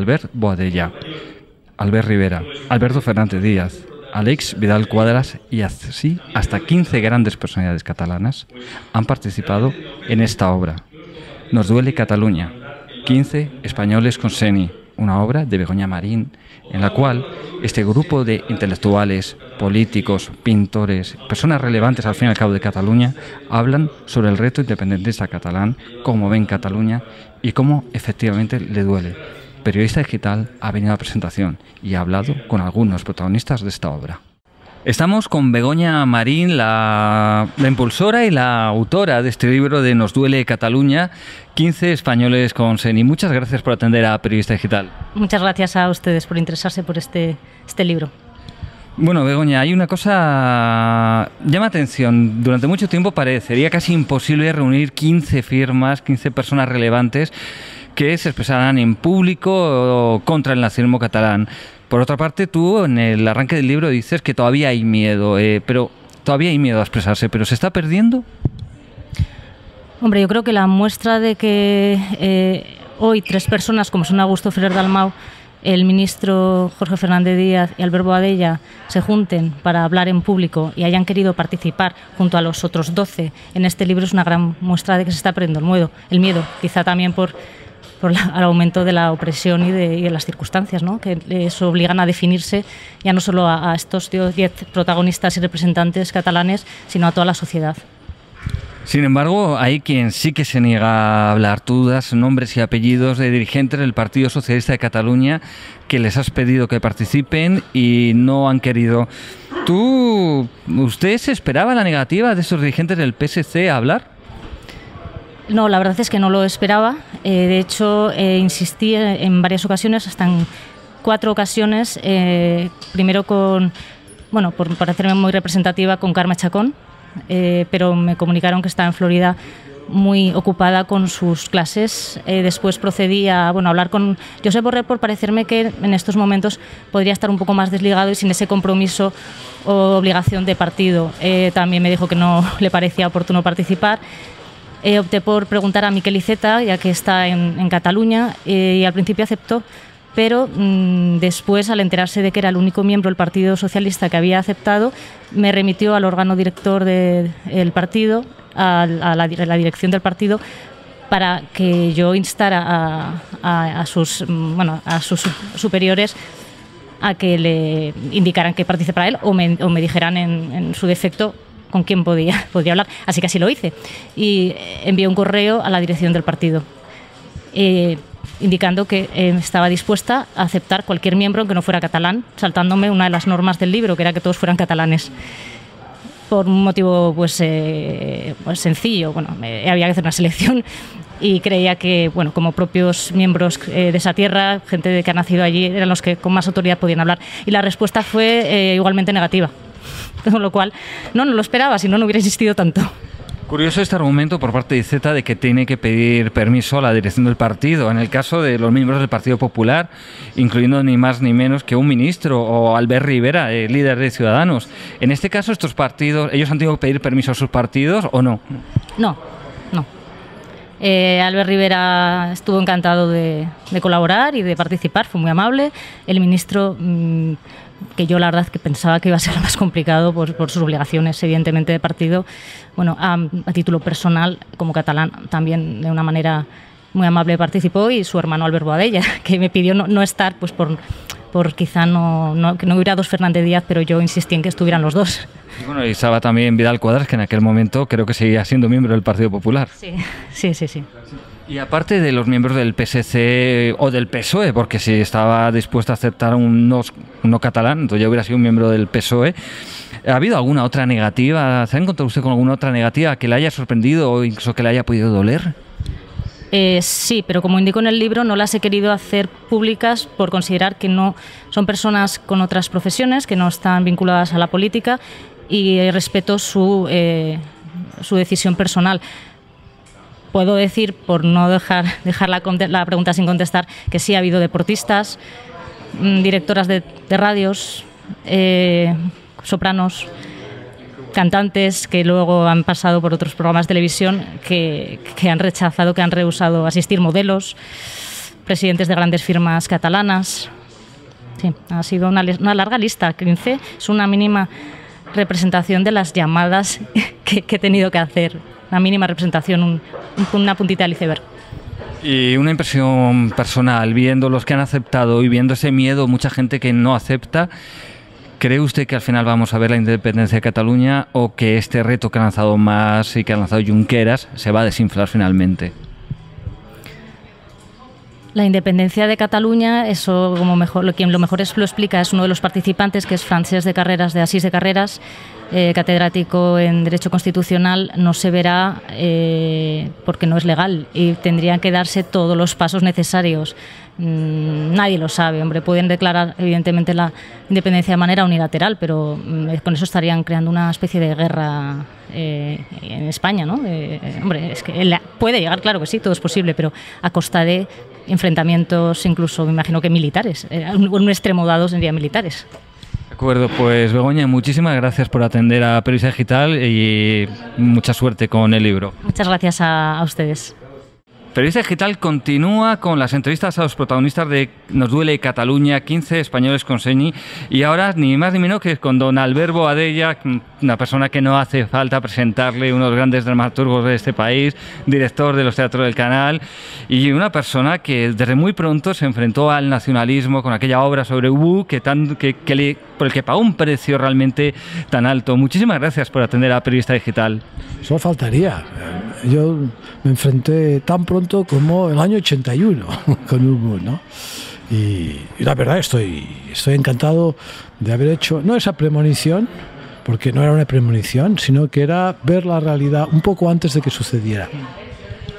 Albert Boadella, Albert Rivera, Alberto Fernández Díaz, Alex Vidal Quadras y así hasta 15 grandes personalidades catalanas han participado en esta obra. Nos duele Cataluña, 15 españoles con Seni, una obra de Begoña Marín, en la cual este grupo de intelectuales, políticos, pintores, personas relevantes al fin y al cabo de Cataluña, hablan sobre el reto independentista catalán, cómo ven Cataluña y cómo efectivamente le duele. Periodista Digital ha venido a la presentación y ha hablado con algunos protagonistas de esta obra. Estamos con Begoña Marín, la impulsora y la autora de este libro de Nos duele Cataluña, 15 españoles con Seni. Muchas gracias por atender a Periodista Digital. Muchas gracias a ustedes por interesarse por este libro. Bueno, Begoña, hay una cosa llama atención. Durante mucho tiempo parecería casi imposible reunir 15 firmas, 15 personas relevantes que se expresaran en público contra el nacionalismo catalán. Por otra parte, tú en el arranque del libro dices que todavía hay miedo, pero todavía hay miedo a expresarse, pero ¿se está perdiendo? Hombre, yo creo que la muestra de que hoy 3 personas, como son Augusto Ferrer Dalmau, el ministro Jorge Fernández Díaz y Albert Boadella, se junten para hablar en público y hayan querido participar junto a los otros 12 en este libro es una gran muestra de que se está perdiendo el miedo, quizá también por el aumento de la opresión y de las circunstancias, ¿no? Que les obligan a definirse ya no solo a estos 10 protagonistas y representantes catalanes, sino a toda la sociedad. Sin embargo, hay quien sí que se niega a hablar. Tú das nombres y apellidos de dirigentes del Partido Socialista de Cataluña que les has pedido que participen y no han querido. ¿Usted se esperaba la negativa de esos dirigentes del PSC a hablar? No, la verdad es que no lo esperaba. De hecho, insistí en varias ocasiones, hasta en 4 ocasiones. Primero por hacerme muy representativa con Carme Chacón, pero me comunicaron que estaba en Florida muy ocupada con sus clases. Después procedí a hablar con Josep Borrell por parecerme que en estos momentos podría estar un poco más desligado y sin ese compromiso o obligación de partido. También me dijo que no le parecía oportuno participar. Opté por preguntar a Miquel Iceta, ya que está en Cataluña, y al principio aceptó, pero después, al enterarse de que era el único miembro del Partido Socialista que había aceptado, me remitió al órgano director del partido, a la dirección del partido, para que yo instara a sus superiores a que le indicaran que participara él o me dijeran en su defecto con quién podía hablar. Así que así lo hice y envié un correo a la dirección del partido indicando que estaba dispuesta a aceptar cualquier miembro que no fuera catalán, saltándome una de las normas del libro, que era que todos fueran catalanes. Por un motivo pues sencillo, había que hacer una selección y creía que, como propios miembros de esa tierra, gente que ha nacido allí, eran los que con más autoridad podían hablar. Y la respuesta fue igualmente negativa. Con lo cual, no lo esperaba, si no, no hubiera insistido tanto. Curioso este argumento por parte de Iceta de que tiene que pedir permiso a la dirección del partido. En el caso de los miembros del Partido Popular, incluyendo ni más ni menos que un ministro o Albert Rivera, líder de Ciudadanos. En este caso, estos partidos, ¿ellos han tenido que pedir permiso a sus partidos o no? No. Albert Rivera estuvo encantado de colaborar y de participar, fue muy amable. El ministro, que yo la verdad que pensaba que iba a ser lo más complicado por sus obligaciones, evidentemente, de partido, a título personal, como catalán, también de una manera muy amable participó, y su hermano Albert Boadella, que me pidió no estar, pues por quizá que no hubiera 2 Fernández Díaz, pero yo insistí en que estuvieran los 2. Y estaba también Vidal Quadras, que en aquel momento creo que seguía siendo miembro del Partido Popular. Sí. Y aparte de los miembros del PSC o del PSOE, porque si estaba dispuesto a aceptar un no catalán, entonces ya hubiera sido un miembro del PSOE, ¿ha habido alguna otra negativa? ¿Se ha encontrado usted con alguna otra negativa que le haya sorprendido o incluso que le haya podido doler? Sí, pero como indico en el libro, no las he querido hacer públicas por considerar que no son personas con otras profesiones, que no están vinculadas a la política, y respeto su decisión personal. Puedo decir, por no dejar la pregunta sin contestar, que sí ha habido deportistas, directoras de radios, sopranos, cantantes que luego han pasado por otros programas de televisión que han rehusado asistir, modelos, presidentes de grandes firmas catalanas. Sí, ha sido una larga lista. 15 es una mínima representación de las llamadas que he tenido que hacer. Una mínima representación, una puntita del iceberg. Y una impresión personal, viendo los que han aceptado y viendo ese miedo, mucha gente que no acepta, ¿cree usted que al final vamos a ver la independencia de Cataluña o que este reto que ha lanzado Mas y que ha lanzado Junqueras se va a desinflar finalmente? La independencia de Cataluña, eso quien lo mejor lo explica es uno de los participantes, que es Francesc de Carreras, de Asís de Carreras, catedrático en Derecho Constitucional. No se verá porque no es legal y tendrían que darse todos los pasos necesarios. Nadie lo sabe, hombre. Pueden declarar evidentemente la independencia de manera unilateral, pero con eso estarían creando una especie de guerra en España, ¿no? Hombre, es que puede llegar, claro que sí, todo es posible, pero a costa de enfrentamientos, incluso me imagino que militares. Un extremo dado serían militares. De acuerdo, pues Begoña, muchísimas gracias por atender a Periodista Digital y mucha suerte con el libro. Muchas gracias a ustedes. Periodista Digital continúa con las entrevistas a los protagonistas de Nos duele Cataluña, 15 españoles con señi, y ahora ni más ni menos que con don Albert Boadella, una persona que no hace falta presentarle, uno de los grandes dramaturgos de este país, director de los teatros del Canal, y una persona que desde muy pronto se enfrentó al nacionalismo con aquella obra sobre Ubú por el que pagó un precio realmente tan alto. Muchísimas gracias por atender a Periodista Digital. Solo faltaría. Yo me enfrenté tan pronto como el año 81 con Ubú, ¿no? Y la verdad estoy encantado de haber hecho, no esa premonición, porque no era una premonición, sino que era ver la realidad un poco antes de que sucediera.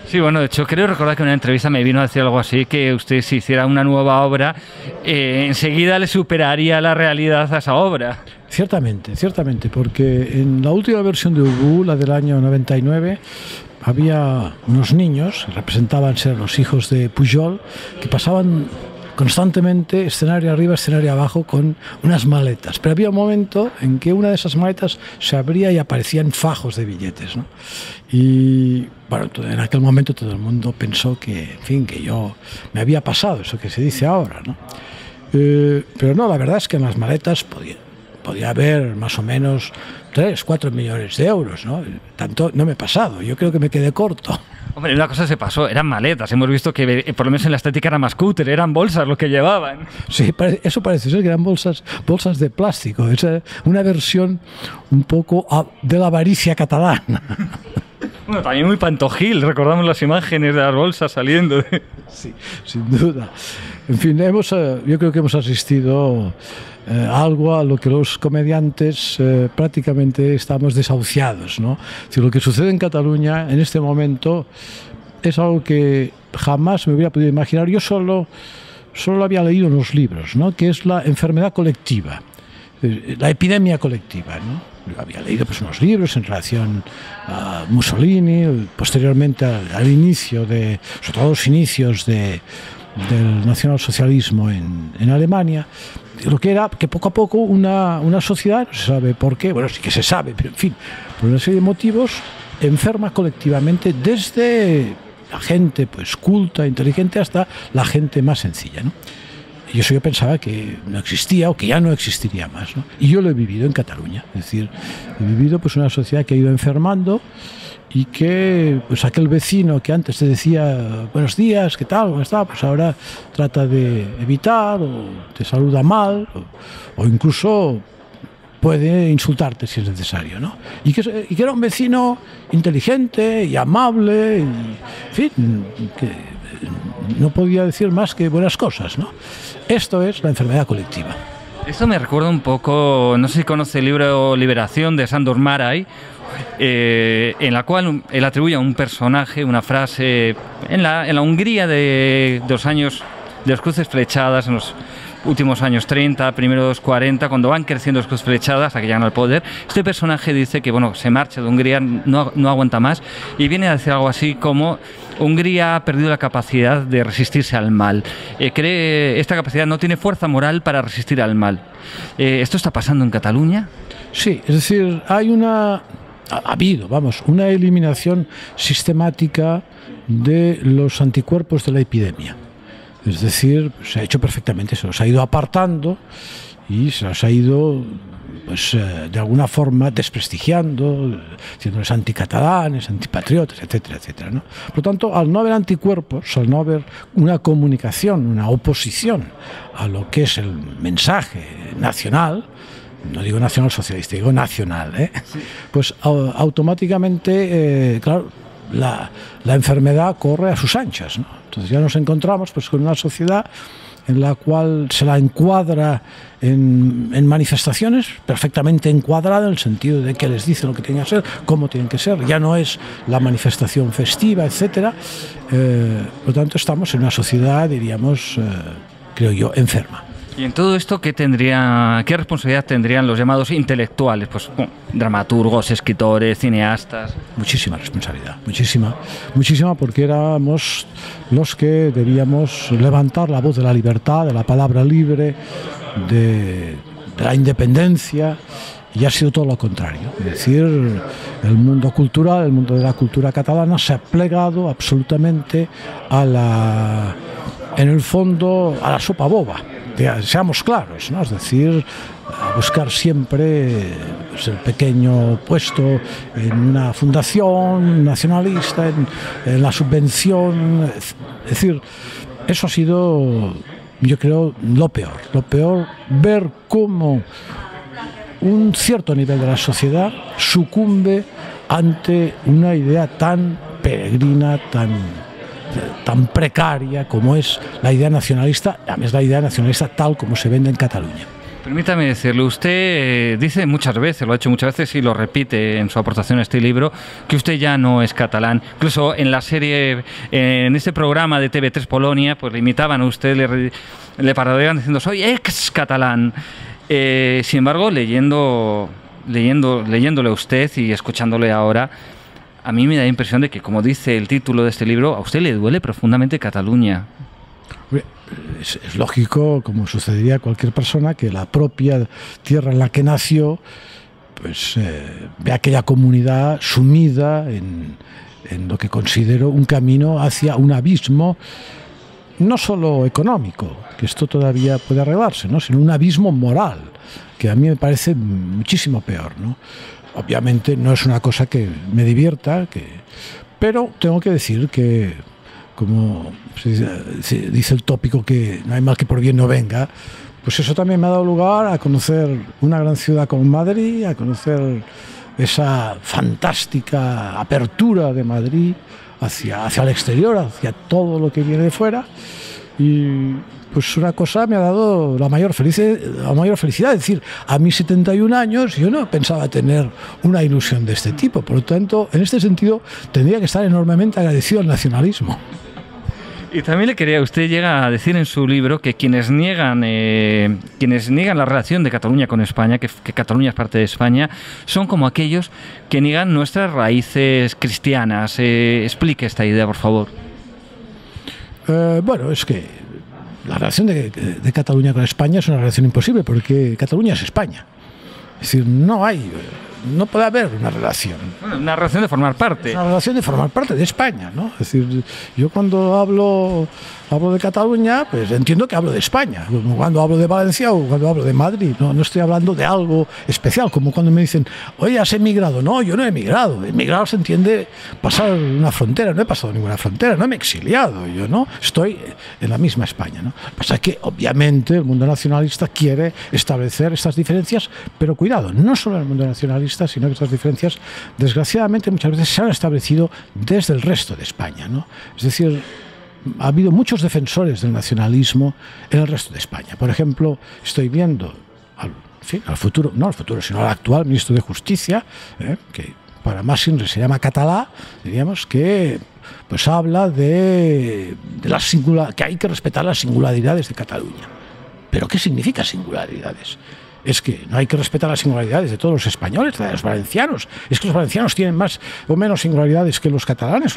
Sí, bueno, de hecho creo recordar que en una entrevista me vino a decir algo así, que usted si hiciera una nueva obra, enseguida le superaría la realidad a esa obra. Ciertamente, porque en la última versión de Ubú, la del año 99, había unos niños, que representaban ser los hijos de Pujol, que pasaban constantemente escenario arriba, escenario abajo con unas maletas. Pero había un momento en que una de esas maletas se abría y aparecían fajos de billetes, ¿no? Y bueno, en aquel momento todo el mundo pensó que, en fin, que yo me había pasado, eso que se dice ahora, ¿no? Pero no, la verdad es que en las maletas podía haber más o menos 3-4 millones de euros, ¿no? Tanto no me he pasado, yo creo que me quedé corto. Hombre, una cosa se pasó, eran maletas. Hemos visto que por lo menos en la estética era más cúter, eran bolsas lo que llevaban. Sí, eso parece ser que eran bolsas de plástico. Es una versión un poco de la avaricia catalana. Bueno, también muy pantojil, recordamos las imágenes de las bolsas saliendo. Sí, sin duda. En fin, yo creo que hemos asistido algo a lo que los comediantes prácticamente estamos desahuciados, ¿no? Si lo que sucede en Cataluña en este momento es algo que jamás me hubiera podido imaginar. Yo solo lo había leído en los libros, ¿no? Que es la enfermedad colectiva, la epidemia colectiva, ¿no? Yo había leído pues unos libros en relación a Mussolini, posteriormente al inicio sobre todo los inicios del nacionalsocialismo en Alemania, lo que era que poco a poco una sociedad, no se sabe por qué, bueno, sí que se sabe, pero en fin, por una serie de motivos, enferma colectivamente desde la gente pues culta, inteligente, hasta la gente más sencilla, ¿no? Y eso yo pensaba que no existía o que ya no existiría más, ¿no? Y yo lo he vivido en Cataluña, es decir, he vivido pues una sociedad que ha ido enfermando y que pues aquel vecino que antes te decía buenos días, ¿qué tal? ¿Cómo está? Pues ahora trata de evitar o te saluda mal o incluso puede insultarte si es necesario, ¿no? Y que era un vecino inteligente y amable y, en fin, que no podía decir más que buenas cosas, ¿no? Esto es la enfermedad colectiva. Esto me recuerda un poco, no sé si conoce el libro Liberación de Sándor Márai, en la cual él atribuye a un personaje una frase en la Hungría de los cruces flechadas, en los últimos años 30, primeros 40, cuando van creciendo los cruces flechadas hasta que llegan al poder. Este personaje dice que bueno, se marcha de Hungría, no aguanta más, y viene a decir algo así como: Hungría ha perdido la capacidad de resistirse al mal. Esta capacidad no tiene fuerza moral para resistir al mal. ¿Esto está pasando en Cataluña? Sí, es decir, ha habido una eliminación sistemática de los anticuerpos de la epidemia. Es decir, se ha hecho perfectamente, se los ha ido apartando y se los ha ido, pues, de alguna forma desprestigiando, diciéndoles anticatalanes, antipatriotas, etcétera, etcétera, ¿no? Por lo tanto, al no haber anticuerpos, al no haber una comunicación, una oposición a lo que es el mensaje nacional, no digo nacional socialista, digo nacional, sí, pues automáticamente, claro, la enfermedad corre a sus anchas, ¿no? Entonces ya nos encontramos, pues, con una sociedad en la cual se la encuadra en manifestaciones perfectamente encuadrada, en el sentido de que les dicen lo que tienen que ser, cómo tienen que ser. Ya no es la manifestación festiva, etcétera. Por lo tanto, estamos en una sociedad, diríamos, creo yo, enferma. Y en todo esto, ¿qué responsabilidad tendrían los llamados intelectuales? Pues dramaturgos, escritores, cineastas. Muchísima responsabilidad, muchísima, porque éramos los que debíamos levantar la voz de la libertad, de la palabra libre, de la independencia, y ha sido todo lo contrario. Es decir, el mundo cultural, el mundo de la cultura catalana se ha plegado absolutamente en el fondo, a la sopa boba. Seamos claros, ¿no? Es decir, a buscar siempre, pues, el pequeño puesto en una fundación nacionalista, en la subvención. Es decir, eso ha sido, yo creo, lo peor, ver cómo un cierto nivel de la sociedad sucumbe ante una idea tan peregrina, tan precaria como es la idea nacionalista, además la idea nacionalista tal como se vende en Cataluña. Permítame decirle, usted dice muchas veces, lo ha hecho muchas veces y lo repite en su aportación a este libro, que usted ya no es catalán. Incluso en la serie, en este programa de TV3 Polonia, pues le imitaban a usted, le parodiaban diciendo soy ex catalán. Sin embargo, leyéndole a usted y escuchándole ahora, a mí me da la impresión de que, como dice el título de este libro, a usted le duele profundamente Cataluña. Es lógico, como sucedería a cualquier persona, que la propia tierra en la que nació, pues ve a aquella comunidad sumida en lo que considero un camino hacia un abismo, no solo económico, que esto todavía puede arreglarse, ¿no?, sino un abismo moral, que a mí me parece muchísimo peor, ¿no? Obviamente no es una cosa que me divierta, pero tengo que decir que, como se dice el tópico que no hay mal que por bien no venga, pues eso también me ha dado lugar a conocer una gran ciudad como Madrid, a conocer esa fantástica apertura de Madrid hacia el exterior, hacia todo lo que viene de fuera, y pues una cosa me ha dado la mayor felicidad. Es decir, a mis 71 años yo no pensaba tener una ilusión de este tipo. Por lo tanto, en este sentido, tendría que estar enormemente agradecido al nacionalismo. Y también usted llega a decir en su libro que quienes niegan la relación de Cataluña con España, que Cataluña es parte de España, son como aquellos que niegan nuestras raíces cristianas. Explique esta idea, por favor. Bueno, es que la relación de Cataluña con España es una relación imposible, porque Cataluña es España. Es decir, no puede haber una relación. Bueno, una relación de formar parte. Es una relación de formar parte de España, ¿no? Es decir, yo cuando hablo de Cataluña, pues entiendo que hablo de España. Cuando hablo de Valencia o cuando hablo de Madrid, no estoy hablando de algo especial, como cuando me dicen, oye, ¿has emigrado? No, yo no he emigrado. Emigrar se entiende pasar una frontera. No he pasado ninguna frontera, no me he exiliado. Yo no estoy en la misma España, ¿no? Lo que pasa es que, obviamente, el mundo nacionalista quiere establecer estas diferencias, pero cuidado, no solo en el mundo nacionalista, sino que estas diferencias, desgraciadamente, muchas veces se han establecido desde el resto de España, ¿no? Es decir, ha habido muchos defensores del nacionalismo en el resto de España. Por ejemplo, estoy viendo al futuro, sino al actual ministro de Justicia, que para más se llama catalá, diríamos, que pues habla de que hay que respetar las singularidades de Cataluña. ¿Pero qué significa singularidades? Es que no hay que respetar las singularidades de todos los españoles, de los valencianos. Es que los valencianos tienen más o menos singularidades que los catalanes.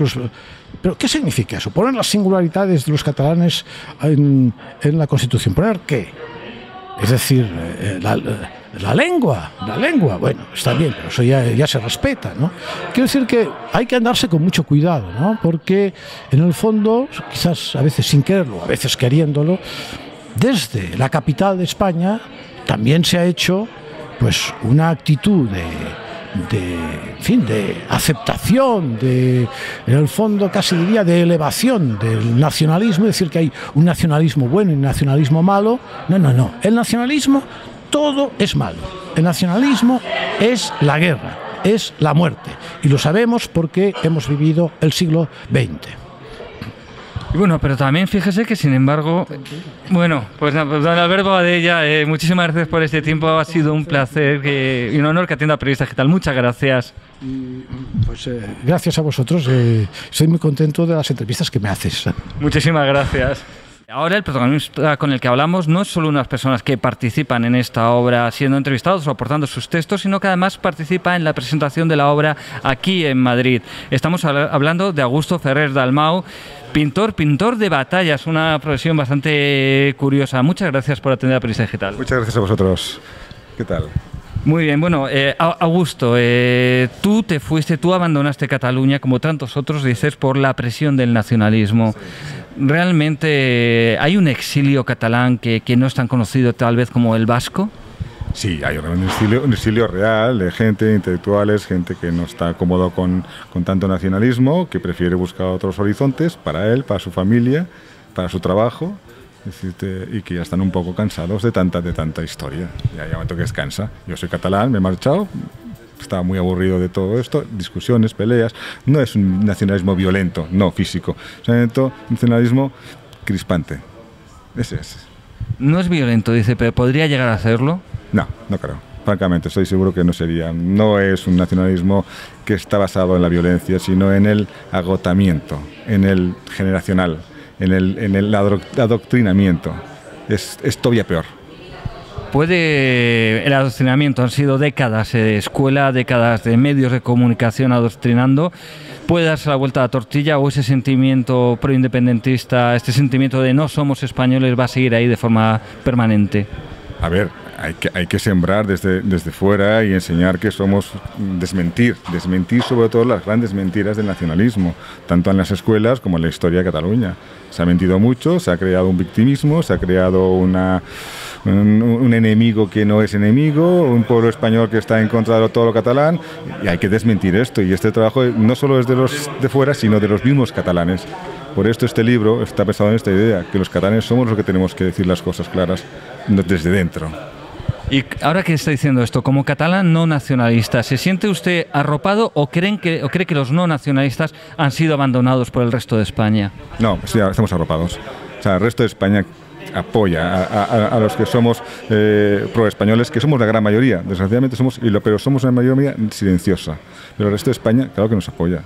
¿Pero qué significa eso? ¿Poner las singularidades de los catalanes en la Constitución? ¿Poner qué? Es decir, La lengua, bueno, está bien, pero eso ya se respeta, ¿no? Quiero decir que hay que andarse con mucho cuidado, ¿no? Porque en el fondo, quizás a veces sin quererlo, a veces queriéndolo, desde la capital de España también se ha hecho pues una actitud de aceptación, en el fondo casi diría de elevación del nacionalismo, es decir, que hay un nacionalismo bueno y un nacionalismo malo. No, el nacionalismo todo es malo, el nacionalismo es la guerra, es la muerte, y lo sabemos porque hemos vivido el siglo XX. Y bueno, pero también fíjese que, sin embargo, bueno, pues don Alberto Badella, muchísimas gracias por este tiempo, ha sido un placer y un honor que atienda a Periodista Digital. Muchas gracias. Pues gracias a vosotros, estoy muy contento de las entrevistas que me haces. Muchísimas gracias. Ahora el protagonista con el que hablamos no es solo unas personas que participan en esta obra siendo entrevistados o aportando sus textos, sino que además participa en la presentación de la obra aquí en Madrid. Estamos hablando de Augusto Ferrer Dalmau, pintor de batallas, una profesión bastante curiosa. Muchas gracias por atender a Periodista Digital. Muchas gracias a vosotros. ¿Qué tal? Muy bien, bueno, Augusto, tú abandonaste Cataluña, como tantos otros, dices, por la presión del nacionalismo. ¿Realmente hay un exilio catalán que no es tan conocido tal vez como el vasco? Sí, hay un exilio real de gente, intelectuales, gente que no está cómodo con tanto nacionalismo, que prefiere buscar otros horizontes para él, para su familia, para su trabajo. Y que ya están un poco cansados de tanta historia. Ya hay un momento que es cansa. Yo soy catalán, me he marchado, estaba muy aburrido de todo esto, discusiones, peleas. No es un nacionalismo violento, no físico. Es un nacionalismo crispante. Ese es. No es violento, dice, pero ¿podría llegar a hacerlo? No creo. Francamente, estoy seguro que no sería. No es un nacionalismo que está basado en la violencia, sino en el agotamiento, en el generacional, en el adoctrinamiento. Es todavía peor. El adoctrinamiento han sido décadas de escuela, décadas de medios de comunicación adoctrinando. ¿Puede darse la vuelta a la tortilla o ese sentimiento proindependentista, este sentimiento de no somos españoles va a seguir ahí de forma permanente? A ver, hay que sembrar desde fuera y enseñar que somos desmentir sobre todo las grandes mentiras del nacionalismo, tanto en las escuelas como en la historia de Cataluña. Se ha mentido mucho, se ha creado un victimismo, se ha creado un enemigo que no es enemigo, un pueblo español que está en contra de todo lo catalán, y hay que desmentir esto. Y este trabajo no solo es de los de fuera, sino de los mismos catalanes. Por esto este libro está pensado en esta idea, que los catalanes somos los que tenemos que decir las cosas claras desde dentro. Y ahora que está diciendo esto, como catalán no nacionalista, ¿se siente usted arropado o cree que los no nacionalistas han sido abandonados por el resto de España? No, sí, estamos arropados. O sea, el resto de España apoya a los que somos pro-españoles, que somos la gran mayoría, desgraciadamente pero somos una mayoría silenciosa. Pero el resto de España, claro que nos apoya.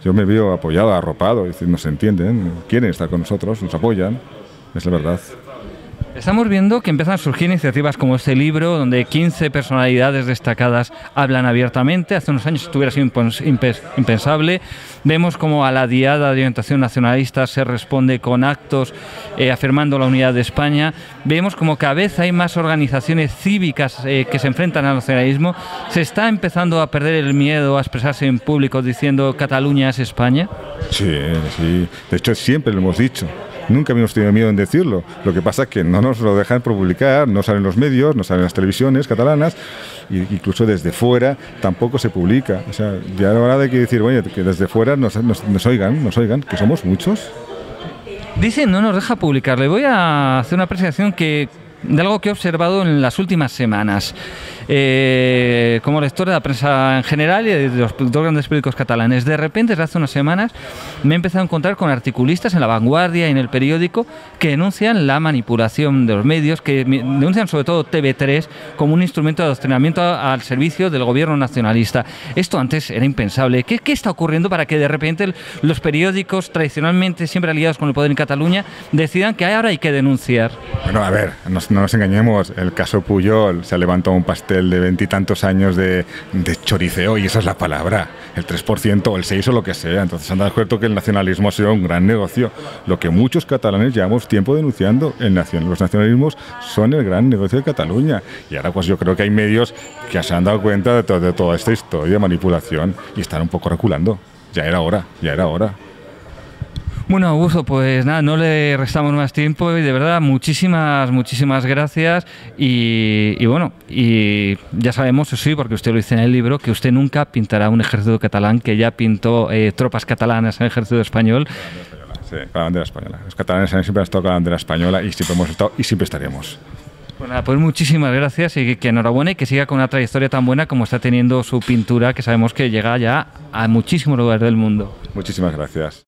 Yo me veo apoyado, arropado, nos entienden, quieren estar con nosotros, nos apoyan, es la verdad. Estamos viendo que empiezan a surgir iniciativas como este libro, donde 15 personalidades destacadas hablan abiertamente. Hace unos años esto hubiera sido impensable. Vemos como a la Diada de Orientación Nacionalista se responde con actos afirmando la unidad de España. Vemos como cada vez hay más organizaciones cívicas que se enfrentan al nacionalismo. ¿Se está empezando a perder el miedo a expresarse en público diciendo Cataluña es España? Sí. De hecho, siempre lo hemos dicho. Nunca habíamos tenido miedo en decirlo. Lo que pasa es que no nos lo dejan publicar, no salen los medios, no salen las televisiones catalanas, e incluso desde fuera tampoco se publica. O sea, ya es hora de que decir, oye, que desde fuera nos oigan, que somos muchos. Dicen, no nos deja publicar. Le voy a hacer una apreciación de algo que he observado en las últimas semanas. Como lector de la prensa en general y de los dos grandes periódicos catalanes, de repente desde hace unas semanas me he empezado a encontrar con articulistas en La Vanguardia y en El Periódico que denuncian la manipulación de los medios, que denuncian sobre todo TV3 como un instrumento de adoctrinamiento al servicio del gobierno nacionalista. Esto antes era impensable. ¿Qué está ocurriendo para que de repente los periódicos tradicionalmente siempre aliados con el poder en Cataluña decidan que ahora hay que denunciar? Bueno, a ver, no nos engañemos, el caso Pujol se ha levantado un pastel de 20 y tantos años de choriceo, y esa es la palabra. el 3% o el 6% o lo que sea. Entonces han dado cuenta que el nacionalismo ha sido un gran negocio. Lo que muchos catalanes llevamos tiempo denunciando, los nacionalismos son el gran negocio de Cataluña. Y ahora pues yo creo que hay medios que se han dado cuenta de toda esta historia de manipulación y están un poco reculando. Ya era hora, ya era hora. Bueno, Augusto, pues nada, no le restamos más tiempo y de verdad muchísimas gracias y bueno, y ya sabemos, sí, porque usted lo dice en el libro, que usted nunca pintará un ejército catalán, que ya pintó tropas catalanas en el ejército español. Sí, con la bandera española. Los catalanes siempre han estado con la bandera española y siempre hemos estado y siempre estaremos. Pues nada, pues muchísimas gracias y que enhorabuena y que siga con una trayectoria tan buena como está teniendo su pintura, que sabemos que llega ya a muchísimos lugares del mundo. Muchísimas gracias.